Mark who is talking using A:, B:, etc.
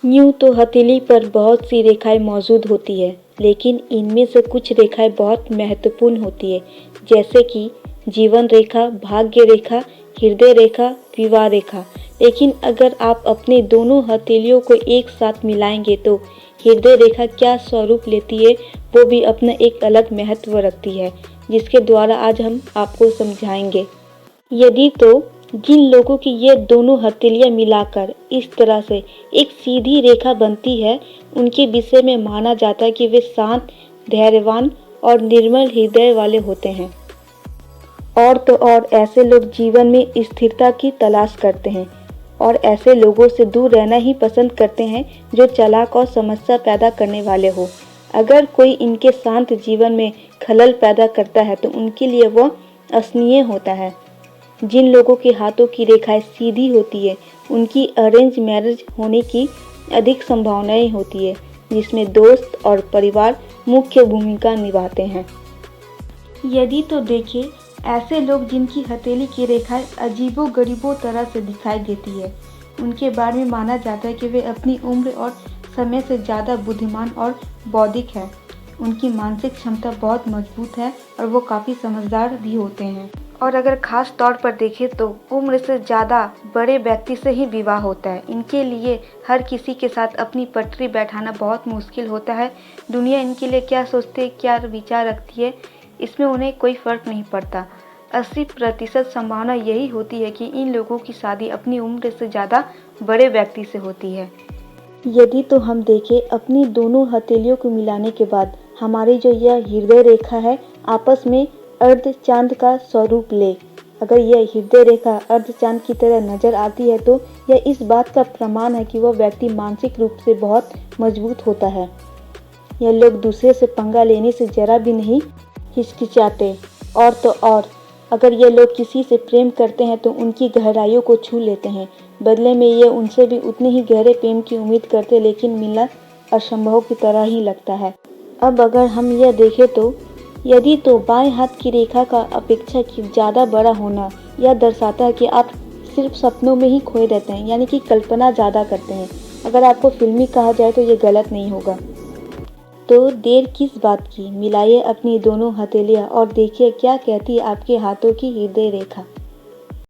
A: यूँ तो हथेली पर बहुत सी रेखाएं मौजूद होती है, लेकिन इनमें से कुछ रेखाएं बहुत महत्वपूर्ण होती है, जैसे कि जीवन रेखा, भाग्य रेखा, हृदय रेखा, विवाह रेखा। लेकिन अगर आप अपने दोनों हथेलियों को एक साथ मिलाएंगे तो हृदय रेखा क्या स्वरूप लेती है, वो भी अपना एक अलग महत्व रखती है, जिसके द्वारा आज हम आपको समझाएंगे। यदि तो जिन लोगों की ये दोनों हथेलियां मिलाकर इस तरह से एक सीधी रेखा बनती है, उनके विषय में माना जाता है कि वे शांत, धैर्यवान और निर्मल हृदय वाले होते हैं। और तो और ऐसे लोग जीवन में स्थिरता की तलाश करते हैं और ऐसे लोगों से दूर रहना ही पसंद करते हैं जो चालाक और समस्या पैदा करने वाले हो। अगर कोई इनके शांत जीवन में खलल पैदा करता है तो उनके लिए वह असहनीय होता है। जिन लोगों के हाथों की रेखाएं सीधी होती है, उनकी अरेंज मैरिज होने की अधिक संभावनाएं होती है, जिसमें दोस्त और परिवार मुख्य भूमिका निभाते हैं। यदि तो देखिए, ऐसे लोग जिनकी हथेली की रेखाएं अजीबो-गरीबो तरह से दिखाई देती है, उनके बारे में माना जाता है कि वे अपनी उम्र और समय से ज़्यादा बुद्धिमान और बौद्धिक है। उनकी मानसिक क्षमता बहुत मजबूत है और वो काफ़ी समझदार भी होते हैं। और अगर खास तौर पर देखें तो उम्र से ज़्यादा बड़े व्यक्ति से ही विवाह होता है। इनके लिए हर किसी के साथ अपनी पटरी बैठाना बहुत मुश्किल होता है। दुनिया इनके लिए क्या सोचती है, क्या विचार रखती है, इसमें उन्हें कोई फ़र्क नहीं पड़ता। 80% संभावना यही होती है कि इन लोगों की शादी अपनी उम्र से ज़्यादा बड़े व्यक्ति से होती है। यदि तो हम देखें, अपनी दोनों हथेलियों को मिलाने के बाद हमारी जो यह हृदय रेखा है, आपस में अर्ध चांद का स्वरूप ले। अगर यह हृदय रेखा अर्ध चांद की तरह नजर आती है तो यह इस बात का प्रमाण है कि वह व्यक्ति मानसिक रूप से बहुत मजबूत होता है। यह लोग दूसरे से पंगा लेने से जरा भी नहीं हिचकिचाते। और तो और अगर ये लोग किसी से प्रेम करते हैं तो उनकी गहराइयों को छू लेते हैं। बदले में ये उनसे भी उतने ही गहरे प्रेम की उम्मीद करते, लेकिन मिलना असंभव की तरह ही लगता है। अब अगर हम यह देखें तो यदि तो बाएं हाथ की रेखा का अपेक्षाकृत ज़्यादा बड़ा होना यह दर्शाता है कि आप सिर्फ सपनों में ही खोए रहते हैं, यानी कि कल्पना ज़्यादा करते हैं। अगर आपको फिल्मी कहा जाए तो ये गलत नहीं होगा। तो देर किस बात की, मिलाइए अपनी दोनों हथेलियाँ और देखिए क्या कहती है आपके हाथों की हृदय रेखा।